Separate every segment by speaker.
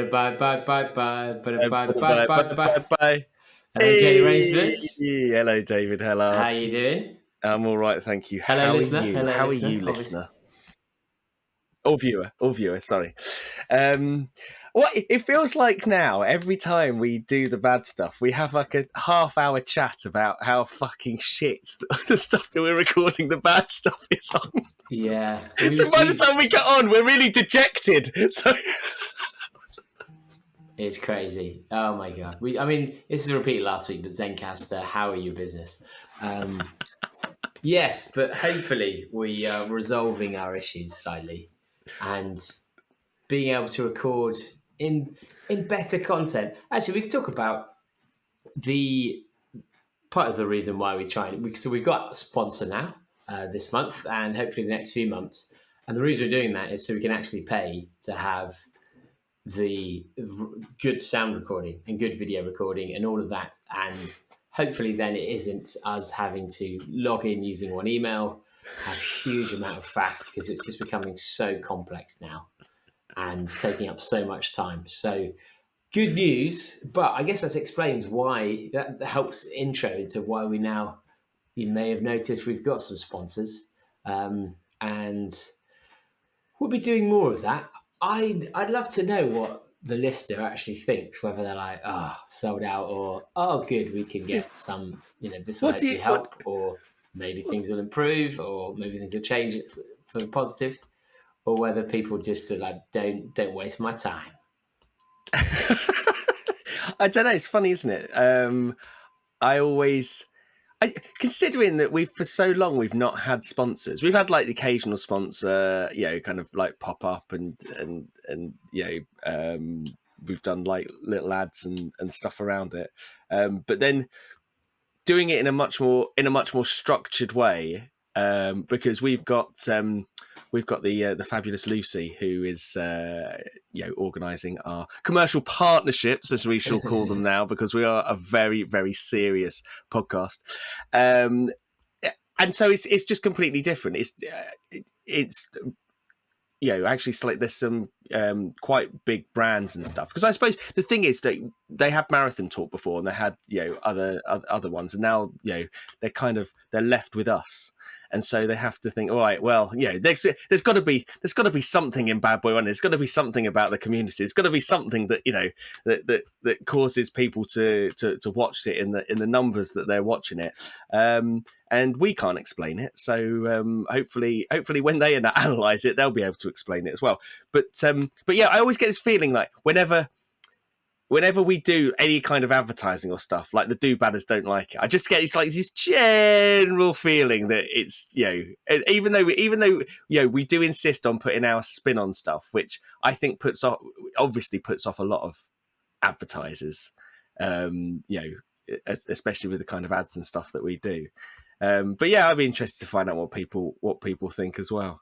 Speaker 1: Bye, bye, bye, bye. Bye, bye, bye,
Speaker 2: Bye,
Speaker 1: bye,
Speaker 2: bye,
Speaker 1: bye.
Speaker 2: bye.
Speaker 1: Hello, Jody Raynsford.
Speaker 2: Hello, David Hellard.
Speaker 1: How you doing?
Speaker 2: I'm all right, thank you.
Speaker 1: Hello,
Speaker 2: How
Speaker 1: listener.
Speaker 2: are you?
Speaker 1: Hello,
Speaker 2: How
Speaker 1: listener.
Speaker 2: are you,
Speaker 1: Obviously.
Speaker 2: listener? Or viewer, sorry. It feels like now, every time we do the bad stuff, we have like a half-hour chat about how fucking shit the stuff that we're recording the bad stuff is on.
Speaker 1: Yeah.
Speaker 2: So by the time we get on, we're really dejected. So
Speaker 1: it's crazy. Oh my god. This is a repeat last week, but Zencaster, how are you business? Yes, but hopefully we are resolving our issues slightly and being able to record in better content. Actually, we can talk about the part of the reason why we try. So we've got a sponsor now this month, and hopefully the next few months. And the reason we're doing that is so we can actually pay to have the good sound recording and good video recording and all of that. And hopefully then it isn't us having to log in using one email, have a huge amount of faff, because it's just becoming so complex now and taking up so much time. So good news, but I guess that explains why, that helps intro into why we now, you may have noticed we've got some sponsors, and we'll be doing more of that. I'd love to know what the listener actually thinks, whether they're like, sold out, or, good, we can get some, this will hopefully help, or maybe things will improve, or maybe things will change for the positive, or whether people just are like, don't waste my time.
Speaker 2: I don't know. It's funny, isn't it? Considering that for so long we've not had sponsors. We've had like the occasional sponsor, kind of like pop up and we've done like little ads and stuff around it. But then doing it in a much more structured way, because we've got the fabulous Lucy, who is organising our commercial partnerships, as we shall call them now, because we are a very, very serious podcast. And so it's just completely different. It's actually it's like there's some quite big brands and stuff, because I suppose the thing is that they had Marathon Talk before and they had other ones, and now they're left with us, and so they have to think, all right, well, there's got to be something in Bad Boy Run. There's got to be something about the community. There's got to be something that that causes people to watch it in the numbers that they're watching it. And we can't explain it, so hopefully when they analyse it, they'll be able to explain it as well. But yeah, I always get this feeling like whenever we do any kind of advertising or stuff, like the do-badders don't like it. I just get this general feeling that it's even though we do insist on putting our spin on stuff, which I think obviously puts off a lot of advertisers, especially with the kind of ads and stuff that we do. But yeah, I'd be interested to find out what people think as well.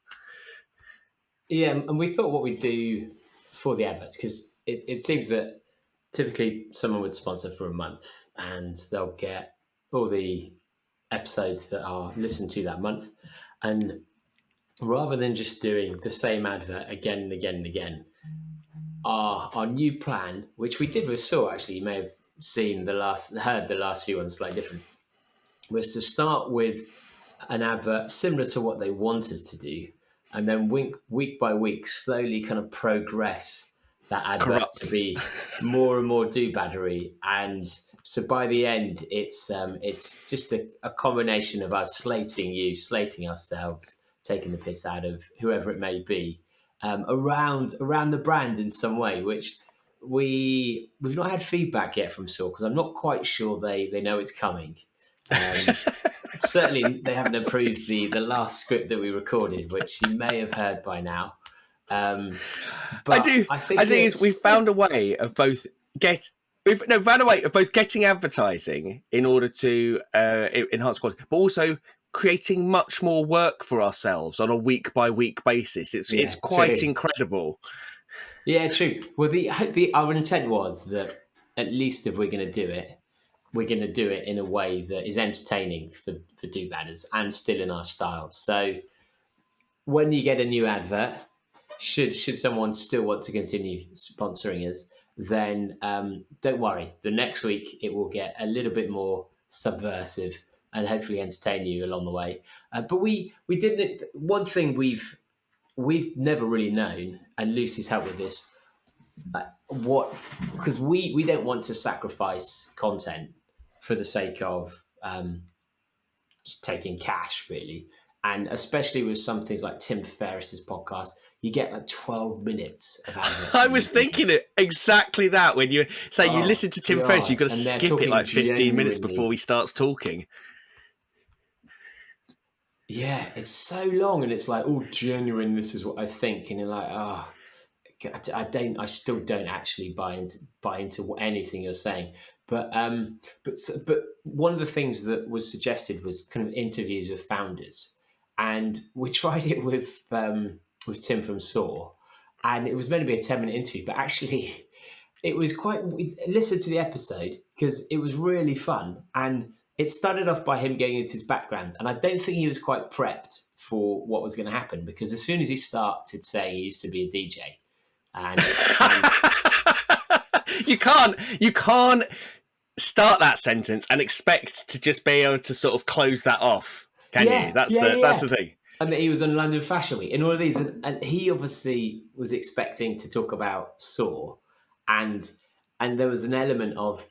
Speaker 1: Yeah, and we thought what we'd do for the adverts, because it seems that typically someone would sponsor for a month and they'll get all the episodes that are listened to that month. And rather than just doing the same advert again and again and again, our new plan, which we did with Saw, actually, you may have heard the last few ones slightly different, was to start with an advert similar to what they want us to do, and then week by week slowly kind of progress that advert to be more and more do-baddery. And so by the end, it's just a combination of us slating ourselves, taking the piss out of whoever it may be, around the brand in some way, which we've not had feedback yet from Saw, because I'm not quite sure they know it's coming. Certainly they haven't approved the last script that we recorded, which you may have heard by now. But I think
Speaker 2: we found a way of both getting advertising in order to enhance quality, but also creating much more work for ourselves on a week by week basis. It's quite incredible.
Speaker 1: Yeah, true. Well, our intent was that at least if we're going to do it, we're going to do it in a way that is entertaining for do-badders and still in our style. So when you get a new advert, should someone still want to continue sponsoring us, then don't worry. The next week it will get a little bit more subversive and hopefully entertain you along the way. But we didn't. One thing we've never really known, and Lucy's helped with this. What because we don't want to sacrifice content for the sake of just taking cash, really. And especially with some things like Tim Ferriss's podcast, you get like 12 minutes of adverts.
Speaker 2: I was thinking it exactly that when you say you listen to Tim Ferriss, you've got to skip it like 15 minutes before he starts talking.
Speaker 1: Yeah, it's so long, and it's like, oh, genuine. This is what I think, and you're like, oh, I still don't actually buy into anything you're saying. But one of the things that was suggested was kind of interviews with founders, and we tried it with Tim from SOAR, and it was meant to be a 10-minute interview, but actually it was we listened to the episode because it was really fun, and it started off by him getting into his background, and I don't think he was quite prepped for what was going to happen, because as soon as he started saying he used to be a DJ, and
Speaker 2: you can't start that sentence and expect to just be able to sort of close that off, can you? That's the thing.
Speaker 1: And that he was on London Fashion Week and all of these, and he obviously was expecting to talk about SOAR, and there was an element of,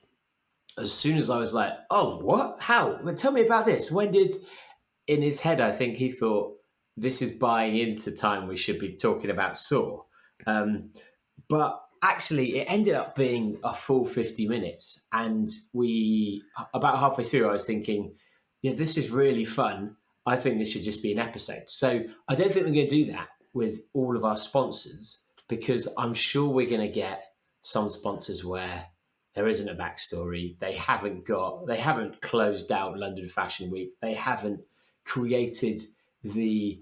Speaker 1: as soon as I was like, oh, what? How? Well, tell me about this. When did, in his head, I think he thought, this is buying into time we should be talking about SOAR. But actually, it ended up being a full 50 minutes. And about halfway through, I was thinking, yeah, this is really fun. I think this should just be an episode. So I don't think we're going to do that with all of our sponsors, because I'm sure we're going to get some sponsors where there isn't a backstory. They haven't closed out London Fashion Week. They haven't created the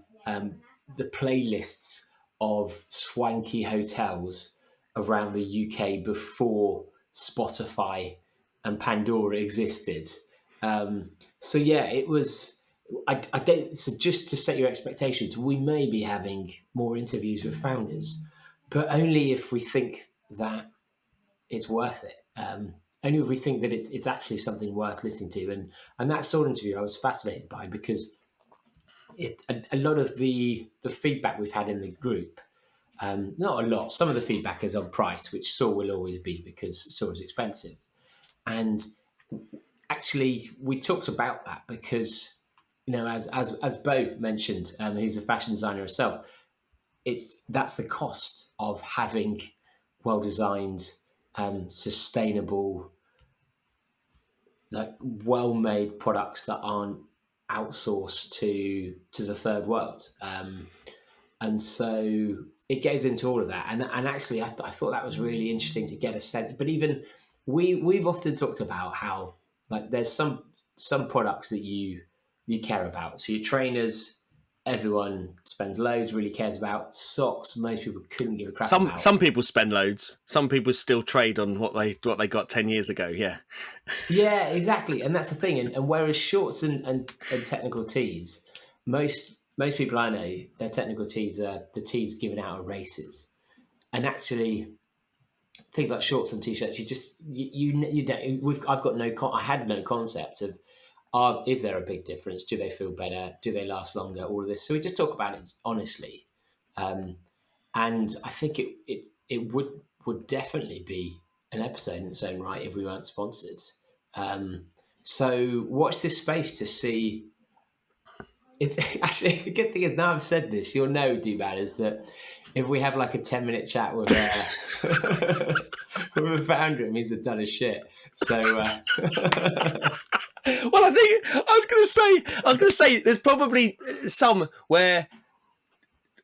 Speaker 1: playlists of swanky hotels around the UK before Spotify and Pandora existed. So yeah, it was. I don't. So just to set your expectations, we may be having more interviews with founders, but only if we think that it's worth it. Only if we think that it's actually something worth listening to. And that sort of interview I was fascinated by, because a lot of the feedback we've had in the group, not a lot, some of the feedback is on price, which SOAR will always be because SOAR is expensive. And actually we talked about that because, as Bo mentioned, who's a fashion designer herself, that's the cost of having well-designed, sustainable, like well-made products that aren't outsourced to the third world. And so it gets into all of that. And actually, I thought that was really interesting to get a sense. But even we've often talked about how, like, there's some products that you care about. So your trainers, everyone spends loads, really cares about. Socks, most people couldn't give a crap about.
Speaker 2: Some people spend loads. Some people still trade on what they got 10 years ago. Yeah.
Speaker 1: Yeah, exactly. And that's the thing. And whereas shorts and technical tees, most people I know, their technical tees are the tees given out at races. And actually, things like shorts and t-shirts, you don't. I had no concept of, is there a big difference? Do they feel better? Do they last longer? All of this. So we just talk about it honestly, and I think it would definitely be an episode in its own right if we weren't sponsored. So watch this space to see. Actually, the good thing is, now I've said this, you'll know, D-Man, is that if we have like a 10-minute chat with with a founder, it means they've done a shit. So, well,
Speaker 2: I think I was going to say, there's probably some where,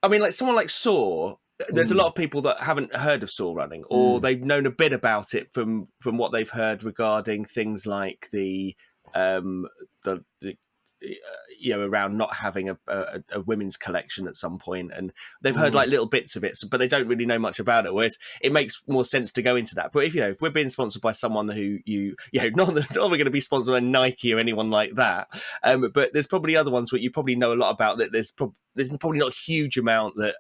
Speaker 2: I mean, like someone like SOAR. There's a lot of people that haven't heard of SOAR running, or they've known a bit about it from what they've heard regarding things like the around not having a women's collection at some point, and they've heard like little bits of it, but they don't really know much about it. Whereas it makes more sense to go into that. But if we're being sponsored by someone who not we're going to be sponsored by Nike or anyone like that, but there's probably other ones where you probably know a lot about. That there's probably not a huge amount that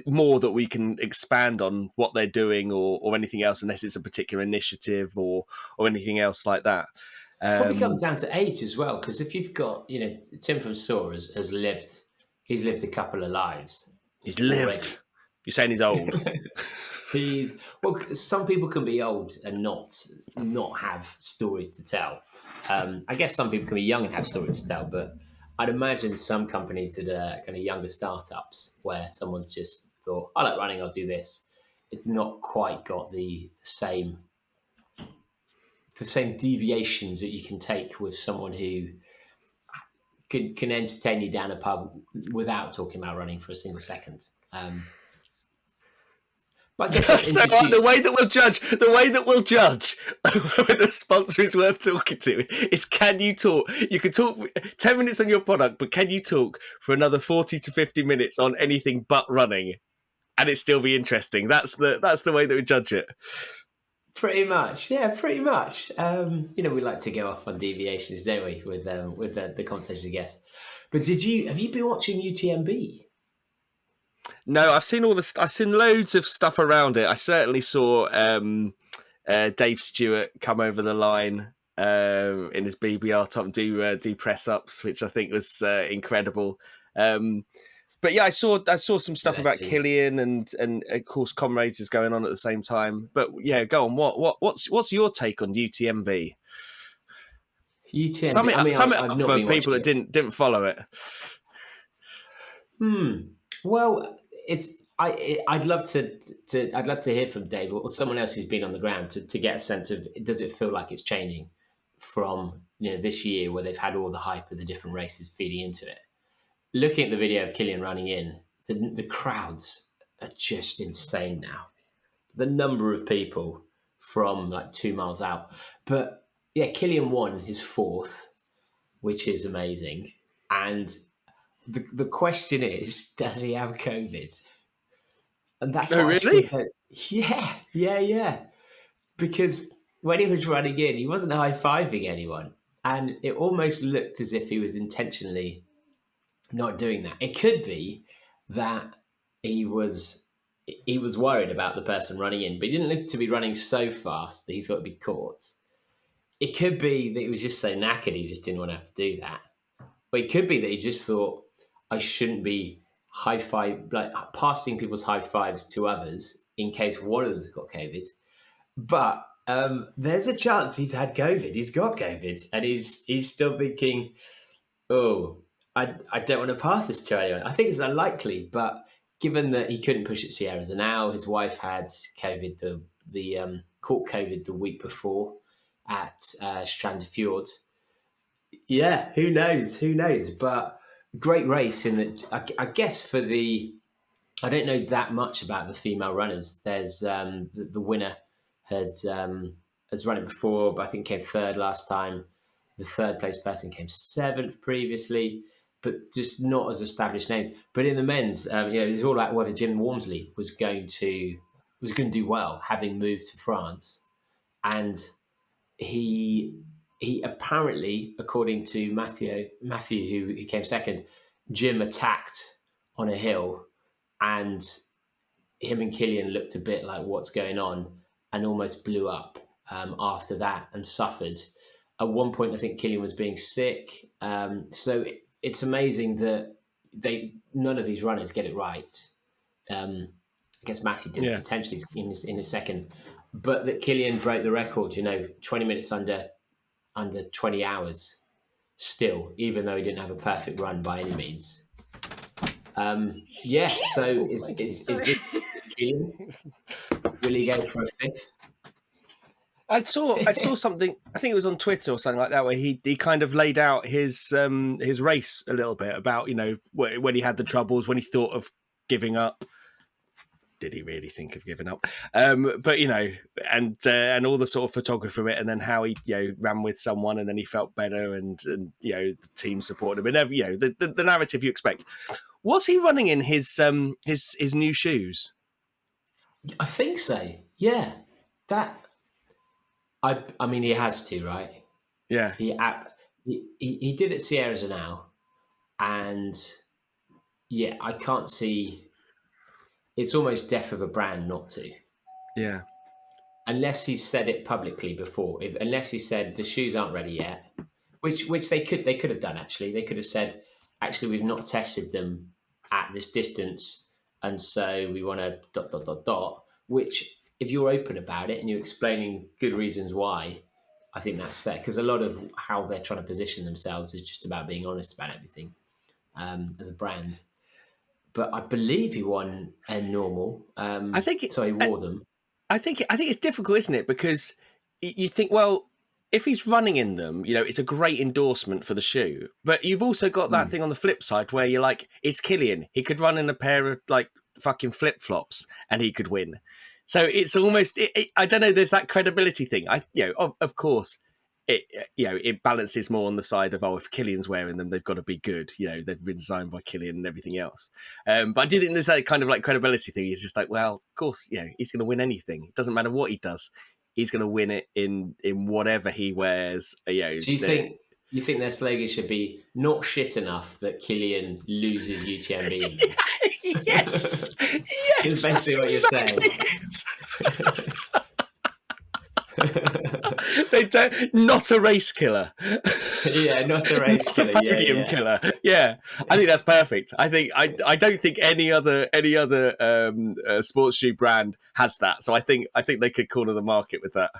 Speaker 2: more that we can expand on what they're doing or anything else, unless it's a particular initiative or anything else like that.
Speaker 1: Probably comes down to age as well, because if you've got, Tim from Saw has lived, he's lived a couple of lives
Speaker 2: He's lived.
Speaker 1: already.
Speaker 2: You're saying he's old.
Speaker 1: Some people can be old and not have stories to tell. I guess some people can be young and have stories to tell, but I'd imagine some companies that are kind of younger startups where someone's just thought, I like running, I'll do this. It's not quite got the same deviations that you can take with someone who can entertain you down a pub without talking about running for a single second. But I guess I've
Speaker 2: So
Speaker 1: introduced...
Speaker 2: the way that we'll judge whether a sponsor is worth talking to is, can you talk? You can talk 10 minutes on your product, but can you talk for another 40 to 50 minutes on anything but running, and it still be interesting? That's the way that we judge it.
Speaker 1: Pretty much, yeah, pretty much. We like to go off on deviations, don't we, with the conversation guests. But have you been watching UTMB?
Speaker 2: No, I've seen I've seen loads of stuff around it. I certainly saw Dave Stewart come over the line in his BBR top and do press ups, which I think was incredible. But yeah, I saw some stuff about Kilian and of course Comrades is going on at the same time. But yeah, go on. What's your take on UTMB?
Speaker 1: UTMB.
Speaker 2: Sum it up for people that didn't follow it.
Speaker 1: Well, I'd love to hear from Dave or someone else who's been on the ground to get a sense of, does it feel like it's changing from this year where they've had all the hype of the different races feeding into it. Looking at the video of Kilian running in, the crowds are just insane now. The number of people from like 2 miles out. But yeah, Kilian won his fourth, which is amazing. And the question is, does he have COVID? And that's what
Speaker 2: really?
Speaker 1: Yeah. Because when he was running in, he wasn't high-fiving anyone. And it almost looked as if he was intentionally not doing that. It could be that he was worried about the person running in, but he didn't look to be running so fast that he thought it'd be caught. It could be that he was just so knackered he just didn't want to have to do that. But it could be that he just thought, I shouldn't be passing people's high fives to others in case one of them's got COVID. But there's a chance he's had COVID. He's got COVID, and he's still thinking, oh, I don't want to pass this to anyone. I think it's unlikely, but given that he couldn't push it Sierras and now his wife had COVID, caught COVID the week before at Strand Fjord. Yeah, who knows? But great race in that. I guess I don't know that much about the female runners. There's the winner has run it before, but I think came third last time. The third place person came seventh previously, but just not as established names. But in the men's, it was all about whether Jim Walmsley was going to do well, having moved to France, and he apparently, according to Matthew, who came second, Jim attacked on a hill, and him and Kilian looked a bit like what's going on, and almost blew up after that and suffered. At one point, I think Kilian was being sick. So it's amazing that none of these runners get it right. I guess Matthew did potentially in his second, but that Kilian broke the record. 20 minutes under 20 hours. Still, even though he didn't have a perfect run by any means. So is this Kilian? Will he go for a fifth?
Speaker 2: I saw something. I think it was on Twitter or something like that, where he kind of laid out his race a little bit about when he had the troubles, when he thought of giving up. Did he really think of giving up? But and all the sort of photography of it, and then how he ran with someone, and then he felt better, and the team supported him, and the narrative you expect. Was he running in his new shoes?
Speaker 1: I think so. Yeah, that. I mean, he has to, right?
Speaker 2: Yeah.
Speaker 1: He did it Sierras now, and yeah, I can't see. It's almost death of a brand not to,
Speaker 2: Yeah.
Speaker 1: unless he's said it publicly before. Unless he said the shoes aren't ready yet, which they could have done actually. They could have said, actually, we've not tested them at this distance, and so we want to dot dot dot dot. Which, if you're open about it and you're explaining good reasons why, I think that's fair, because a lot of how they're trying to position themselves is just about being honest about everything as a brand. But I believe he won a normal,
Speaker 2: I think it,
Speaker 1: so he wore them.
Speaker 2: I think it's difficult, isn't it? Because you think, well, if he's running in them, it's a great endorsement for the shoe. But you've also got that thing on the flip side where you're like, it's Kilian. He could run in a pair of like fucking flip flops and he could win. So it's almost, I don't know. There's that credibility thing. Of course, it balances more on the side of, if Kilian's wearing them, they've got to be good. They've been designed by Kilian and everything else. But I do think there's that kind of like credibility thing. He's just like, well, of course, he's going to win anything. It doesn't matter what he does. He's going to win it in whatever he wears.
Speaker 1: So you think their slogan should be not shit enough that Kilian loses UTMB?
Speaker 2: Yes,
Speaker 1: Is basically what you're saying.
Speaker 2: They don't, not a race killer.
Speaker 1: Yeah, not a race
Speaker 2: killer. Not a podium killer. Yeah, I think that's perfect. I don't think any other sports shoe brand has that. So I think they could corner the market with that.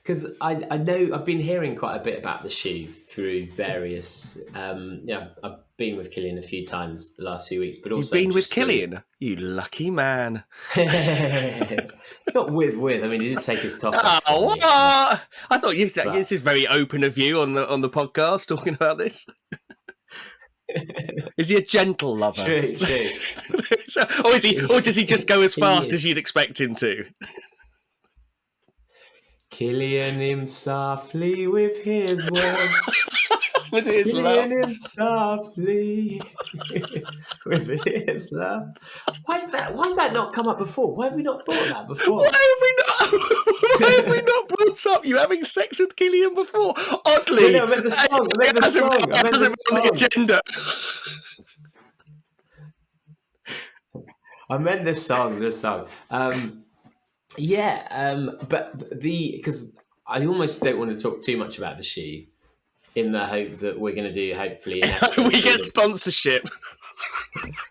Speaker 1: Because I know I've been hearing quite a bit about the shoe through various. I've been with Kilian a few times the last few weeks, but also
Speaker 2: you've been with Kilian. You lucky man.
Speaker 1: Not with. I mean, he did take his top off.
Speaker 2: Oh, what? I thought this is very open of you on the podcast talking about this. Is he a gentle lover?
Speaker 1: True.
Speaker 2: Or does he just go as fast as you'd expect him to?
Speaker 1: Killing him softly with his words.
Speaker 2: With his love.
Speaker 1: Killing him softly with his love. Why has that not come up before? Why have we not thought of that before?
Speaker 2: Why have we not brought up you having sex with Kilian before? Oddly,
Speaker 1: I meant the song. I meant the song.
Speaker 2: On the agenda.
Speaker 1: I meant the song. But because I almost don't want to talk too much about the shoe, in the hope that we're going to do hopefully
Speaker 2: we get sponsorship.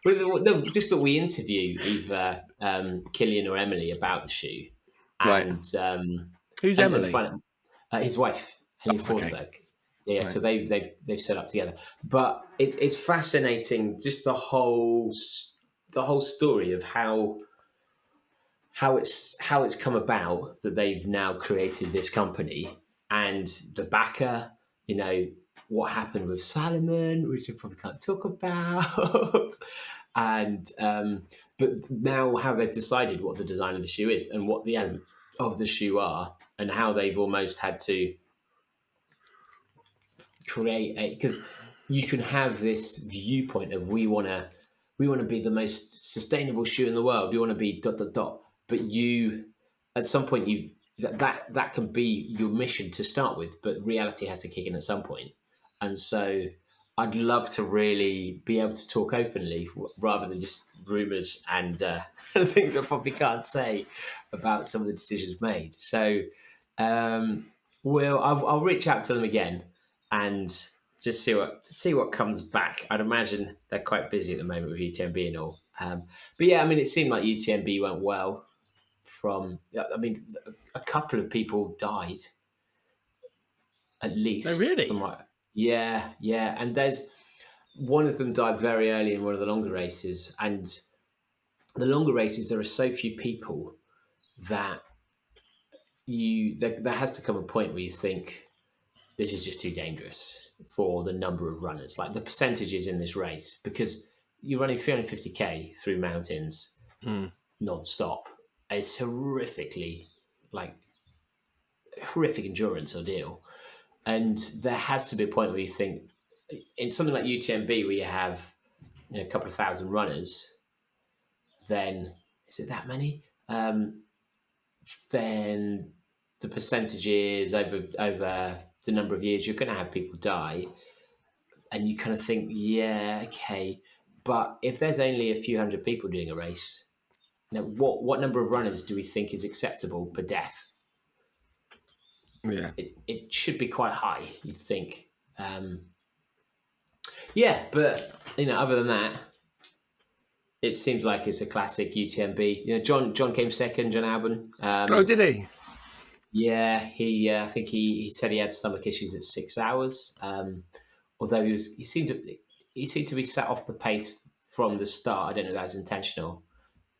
Speaker 1: No, just that we interview either Kilian or Emily about the shoe, and
Speaker 2: who's Emily?
Speaker 1: His wife, Helen Forsberg. Okay. Yeah, right. So they've set up together, but it's fascinating, just the whole story of how it's come about that they've now created this company, and the backer, what happened with Salomon, which I probably can't talk about, and but now how they've decided what the design of the shoe is and what the elements of the shoe are, and how they've almost had to create because you can have this viewpoint of we want to be the most sustainable shoe in the world. We want to be ... But you, at some point, that can be your mission to start with, but reality has to kick in at some point. And so I'd love to really be able to talk openly rather than just rumours and things I probably can't say about some of the decisions made. So I'll reach out to them again and just see what comes back. I'd imagine they're quite busy at the moment with UTMB and all. But yeah, I mean, it seemed like UTMB went well. A couple of people died, at least.
Speaker 2: Oh, really?
Speaker 1: Yeah. And there's one of them died very early in one of the longer races. And the longer races, there are so few people that there has to come a point where you think this is just too dangerous for the number of runners, like the percentages in this race, because you're running 350k through mountains non-stop. It's horrific endurance ordeal. And there has to be a point where you think, in something like UTMB, where you have a couple of thousand runners, then is it that many? Then the percentages over the number of years, you're going to have people die. And you kind of think, yeah, okay. But if there's only a few hundred people doing a race, now what number of runners do we think is acceptable per death?
Speaker 2: Yeah.
Speaker 1: It should be quite high, you'd think. Yeah, but other than that, it seems like it's a classic UTMB. John came second, John Albon.
Speaker 2: Oh, did he?
Speaker 1: Yeah, he. I think he said he had stomach issues at 6 hours. Although he seemed to be set off the pace from the start. I don't know if that's intentional,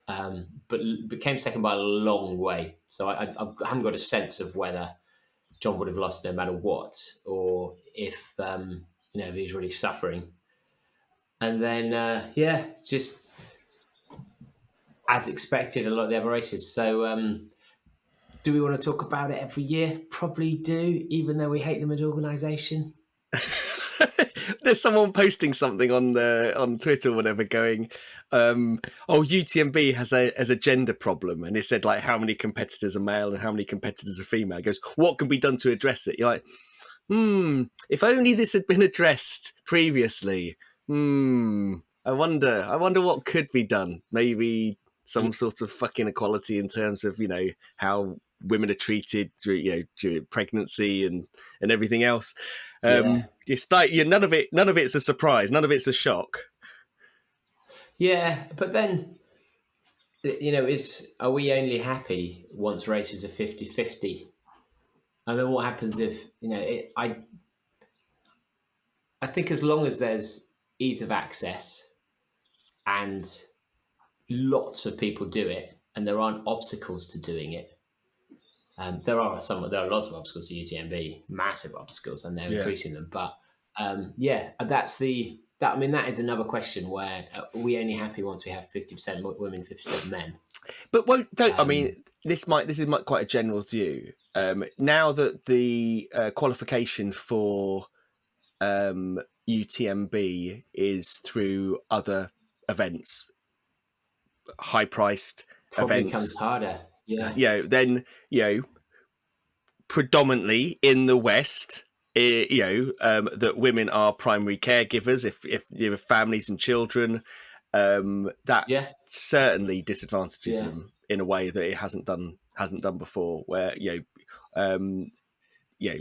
Speaker 1: but became second by a long way. So I haven't got a sense of whether John would have lost no matter what, or if if he's really suffering. And then just as expected, a lot of the other races. So do we want to talk about it every year? Probably do, even though we hate them as an organisation.
Speaker 2: There's someone posting something on Twitter or whatever going, UTMB has a gender problem, and it said like how many competitors are male and how many competitors are female. It goes, what can be done to address it? You're like, if only this had been addressed previously. I wonder what could be done. Maybe some sort of fucking equality in terms of how women are treated during pregnancy and everything else. It's like none of it's a surprise, none of it's a shock.
Speaker 1: Yeah, but then are we only happy once races are 50-50? And then what happens if I think as long as there's ease of access and lots of people do it and there aren't obstacles to doing it. There are lots of obstacles to UTMB, massive obstacles, and they're increasing them. But that is another question where are we only happy once we have 50% women, 50% men?
Speaker 2: But this is quite a general view. Now that the qualification for UTMB is through other events, high-priced
Speaker 1: Probably
Speaker 2: events,
Speaker 1: becomes harder. Yeah.
Speaker 2: Then predominantly in the West, that women are primary caregivers. If you have families and children, that certainly disadvantages them in a way that it hasn't done before. Where
Speaker 1: I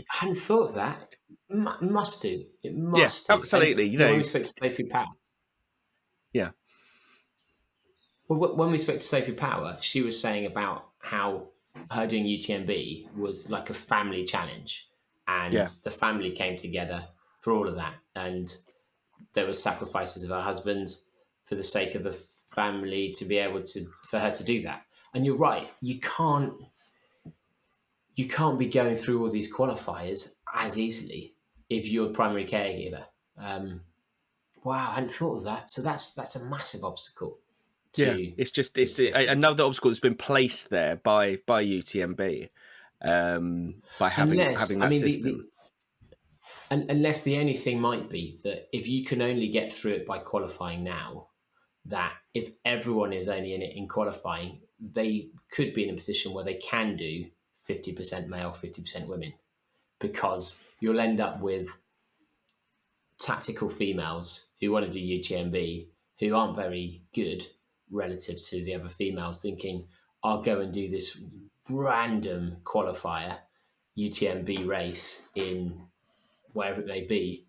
Speaker 1: hadn't thought of that. Must do. It must
Speaker 2: do.
Speaker 1: Absolutely. And, when we spoke to Sophie Power.
Speaker 2: Yeah.
Speaker 1: Well, when we spoke to Sophie Power, she was saying about how her doing UTMB was like a family challenge, and the family came together for all of that, and there were sacrifices of her husband for the sake of the family to be able for her to do that. And you're right, you can't be going through all these qualifiers as easily if you're a primary caregiver. Wow, I hadn't thought of that. So that's a massive obstacle.
Speaker 2: It's another obstacle that's been placed there by UTMB by having that system.
Speaker 1: Unless the only thing might be that if you can only get through it by qualifying now, that if everyone is only in it in qualifying, they could be in a position where they can do 50% male, 50% women, because you'll end up with tactical females who want to do UTMB who aren't very good relative to the other females, thinking, I'll go and do this random qualifier UTMB race in wherever it may be,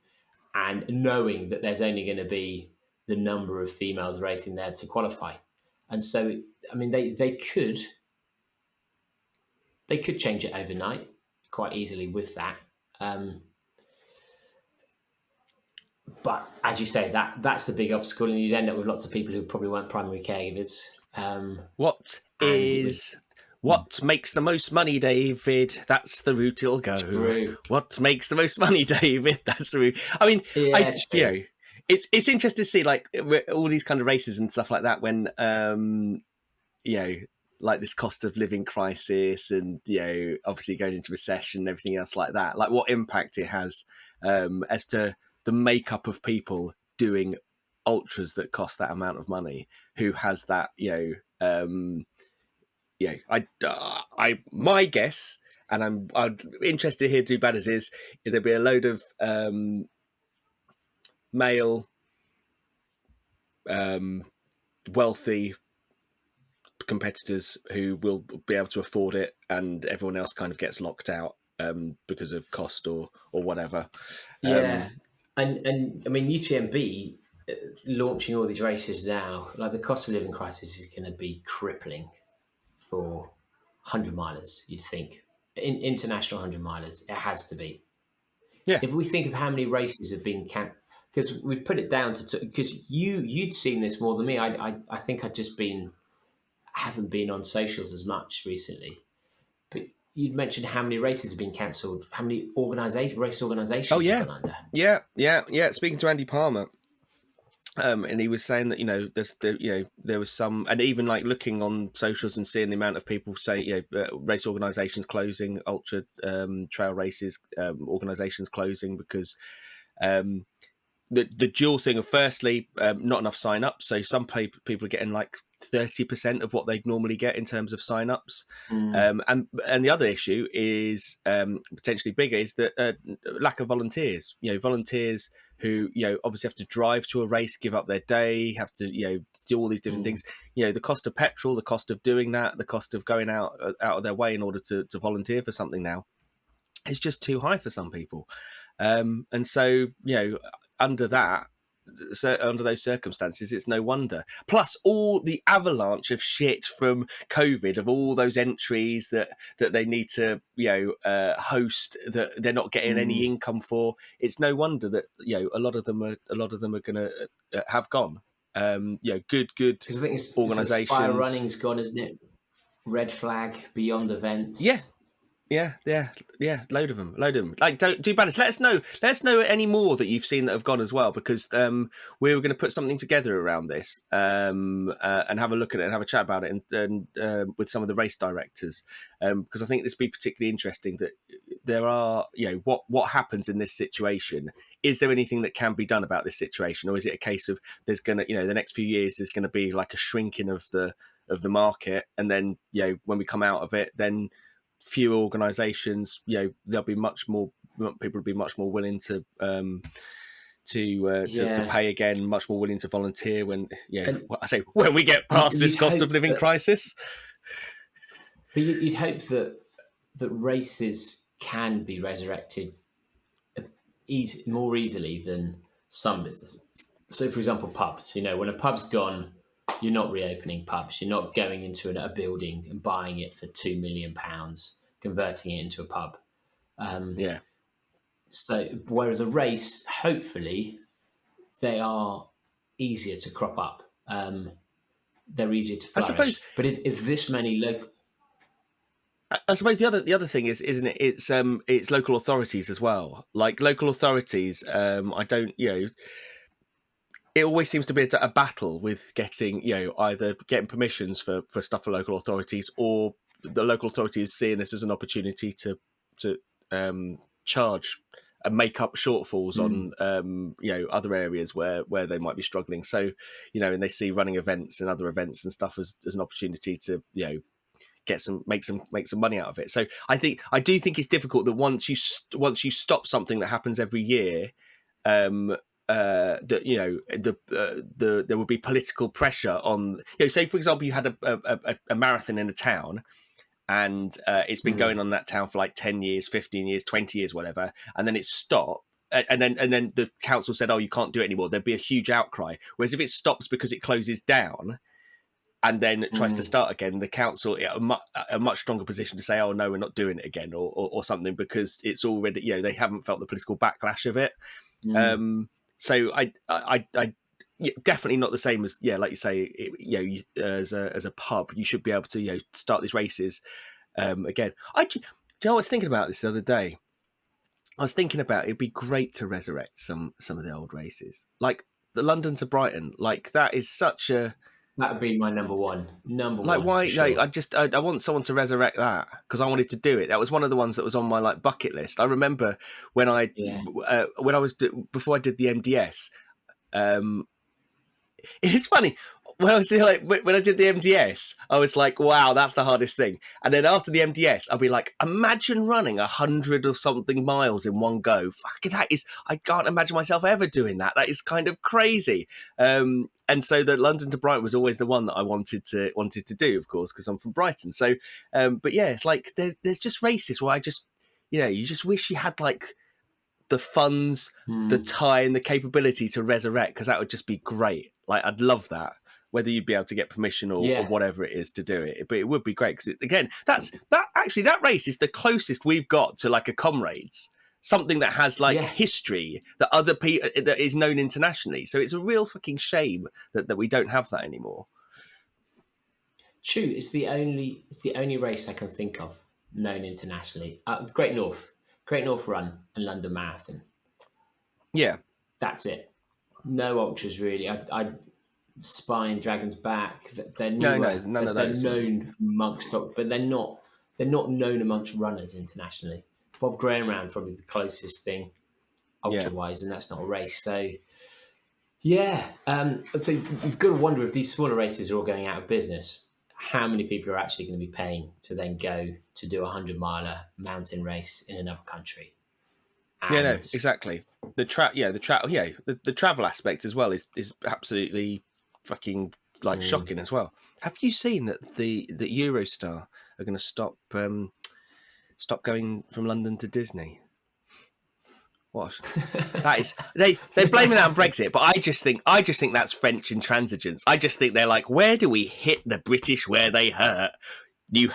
Speaker 1: and knowing that there's only going to be the number of females racing there to qualify. And so, they could change it overnight quite easily with that. But as you say, that's the big obstacle, and you'd end up with lots of people who probably weren't primary caregivers.
Speaker 2: What makes the most money, David? That's the route it'll go.
Speaker 1: True.
Speaker 2: What makes the most money, David? That's the route. It's interesting to see like all these kind of races and stuff like that when like this cost of living crisis and obviously going into recession and everything else like that. Like what impact it has as to the makeup of people doing ultras that cost that amount of money. Who has that? My guess, and I'm interested to hear Do Badders is if there'd be a load of male wealthy competitors who will be able to afford it, and everyone else kind of gets locked out because of cost or whatever.
Speaker 1: Yeah, and I mean UTMB launching all these races now, like the cost of living crisis is going to be crippling for 100 milers. You'd think international 100 milers, it has to be.
Speaker 2: Yeah.
Speaker 1: If we think of how many races have been because we've put it down to because you'd seen this more than me. I think haven't been on socials as much recently, but you'd mentioned how many races have been cancelled, how many race
Speaker 2: Oh
Speaker 1: organisations have
Speaker 2: yeah,
Speaker 1: gone under.
Speaker 2: yeah. Speaking to Andy Palmer, and he was saying that there was some, and even like looking on socials and seeing the amount of people saying race organisations closing, ultra trail races organisations closing because the dual thing of firstly not enough sign ups, so some people are getting like 30% of what they'd normally get in terms of sign-ups. And the other issue is potentially bigger is the lack of volunteers. Volunteers who obviously have to drive to a race, give up their day, have to do all these different things. The cost of petrol, the cost of doing that, the cost of going out of their way in order to volunteer for something now is just too high for some people. And so under that. So under those circumstances, it's no wonder. Plus, all the avalanche of shit from COVID, of all those entries that they need to host, that they're not getting any income for. It's no wonder that a lot of them are going to have gone. Good
Speaker 1: Because I think
Speaker 2: organisations.
Speaker 1: Spire Running's gone, isn't it? Red Flag, Beyond Events.
Speaker 2: Yeah. Load of them. Like, don't do bad. Let us know any more that you've seen that have gone as well, because we were going to put something together around this and have a look at it and have a chat about it, and with some of the race directors, because I think this would be particularly interesting. That there are, what happens in this situation. Is there anything that can be done about this situation, or is it a case of there's going to, the next few years there's going to be like a shrinking of the market, and then when we come out of it, then few organisations, there'll be people will be much more willing to pay again, much more willing to volunteer when when we get past this cost of living crisis.
Speaker 1: But you'd hope that races can be resurrected more easily than some businesses. So, for example, pubs. When a pub's gone, you're not reopening pubs. You're not going into a building and buying it for £2 million, converting it into a pub. So, whereas a race, hopefully, they are easier to crop up. They're easier to flourish. I suppose, but if this many
Speaker 2: I suppose the other thing is, isn't it? It's local authorities as well. Like local authorities, I don't, it always seems to be a battle with getting, either getting permissions for stuff for local authorities, or the local authorities seeing this as an opportunity to charge and make up shortfulls on other areas where they might be struggling. So and they see running events and other events and stuff as an opportunity to make some money out of it. So I do think it's difficult that once you stop something that happens every year, that there will be political pressure on. Say for example, you had a marathon in a town, and it's been going on in that town for like 10 years, 15 years, 20 years, whatever, and then it stopped. And then the council said, "Oh, you can't do it anymore." There'd be a huge outcry. Whereas if it stops because it closes down, and then tries to start again, the council a much stronger position to say, "Oh no, we're not doing it again," or something, because it's already they haven't felt the political backlash of it. So I definitely not the same as like you say, as a pub, you should be able to start these races again. I was thinking about this the other day. I was thinking about it'd be great to resurrect some of the old races, like the London to Brighton. Like that is such a
Speaker 1: that would be my number one.
Speaker 2: Like why? Sure. I want someone to resurrect that, because I wanted to do it. That was one of the ones that was on my bucket list. I remember when before I did the MDS. It's funny when I was when I did the MDS, I was like, "Wow, that's the hardest thing." And then after the MDS, I'll be like, "Imagine running 100 or something miles in one go. Fuck, that is. I can't imagine myself ever doing that. That is kind of crazy." and so the London to Brighton was always the one that I wanted to do, of course, because I'm from Brighton. So, but yeah, it's like there's just races where I just, you just wish you had like the funds, the time, the capability to resurrect, because that would just be great. Like, I'd love that. Whether you'd be able to get permission or whatever it is to do it, but it would be great because again, that race is the closest we've got to like a Comrades, something that has like history that other people that is known internationally. So it's a real fucking shame that we don't have that anymore.
Speaker 1: True, it's the only race I can think of known internationally. Great North Run and London Marathon.
Speaker 2: Yeah,
Speaker 1: that's it. No ultras really. I Spine, Dragon's Back. They're newer,
Speaker 2: none of those.
Speaker 1: They're known amongst, but they're not known amongst runners internationally. Bob Graham ran probably the closest thing ultra-wise, and that's not a race. So, so you've got to wonder if these smaller races are all going out of business, how many people are actually going to be paying to then go to do a 100-miler mountain race in another country?
Speaker 2: And exactly. The travel aspect as well is absolutely fucking like shocking as well. Have you seen that that Eurostar are going to stop going from London to Disney? What? That is they're blaming that on Brexit, but I just think that's French intransigence. I just think they're like, where do we hit the British where they hurt? You